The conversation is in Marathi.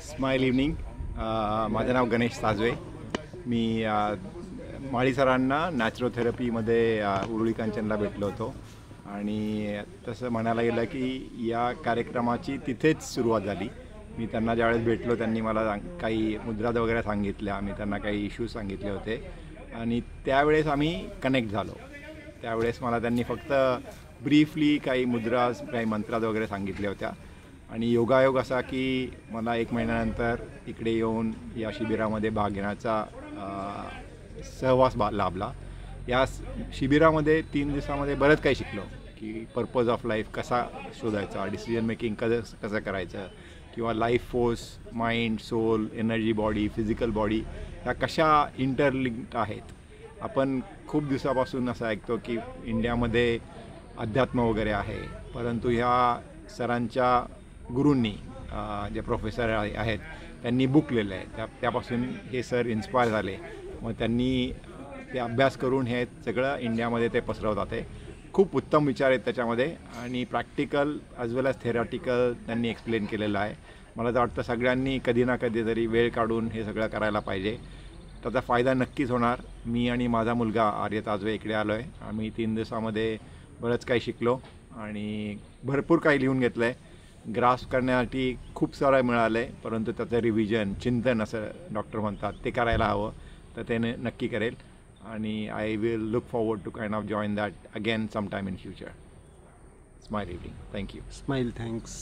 Smile evening. माझं नाव गणेश साजवे. मी माळी सरांना नॅचरोथेरपीमध्ये उरुळी कांचनला भेटलो होतो आणि तसं म्हणायला गेलं की या कार्यक्रमाची तिथेच सुरुवात झाली. मी त्यांना ज्यावेळेस भेटलो त्यांनी मला काही मुद्रा वगैरे सांगितल्या. मी त्यांना काही इश्यूज सांगितले होते आणि त्यावेळेस आम्ही कनेक्ट झालो. त्यावेळेस मला त्यांनी फक्त ब्रीफली काही मुद्रा काही मंत्रात वगैरे सांगितल्या होत्या आणि योगायोग असा की मला 1 महिन्यानंतर इकडे येऊन या शिबिरामध्ये भाग घेण्याचा सहवास लाभला. या शिबिरामध्ये 3 दिवसामध्ये बरंच काही शिकलो की पर्पज ऑफ लाईफ कसा शोधायचा, डिसिजन मेकिंग कसं करायचं, किंवा life force, mind, soul, energy body, physical body ह्या कशा इंटरलिंक्ड आहेत. आपण खूप दिवसापासून असं ऐकतो की इंडियामध्ये अध्यात्म वगैरे आहे, परंतु ह्या सरांच्या गुरूंनी जे प्रोफेसर आहेत त्यांनी बुक लिहिलं आहे. त्यापासून हे सर इन्स्पायर झाले. मग त्यांनी ते अभ्यास करून हे सगळं इंडियामध्ये ते पसरवतात आहे. खूप उत्तम विचार आहेत त्याच्यामध्ये आणि प्रॅक्टिकल ॲज वेल ॲज थेरॉटिकल त्यांनी एक्सप्लेन केलेलं आहे. मला तर वाटतं सगळ्यांनी कधी ना कधीतरी वेळ काढून हे सगळं करायला पाहिजे. त्याचा फायदा नक्कीच होणार. मी आणि माझा मुलगा आर्य ताजवे इकडे आलो आहे. आम्ही 3 दिवसामध्ये बरंच काही शिकलो आणि भरपूर काही लिहून घेतलं आहे. ग्रास्प करण्यासाठी खूप सारं मिळालं आहे, परंतु त्याचं रिव्हिजन, चिंतन असं डॉक्टर म्हणतात, ते करायला हवं. तर ते नक्की करेल आणि I will look forward to kind of join that again some time in future. Smile evening. Thank you. Smile, thanks.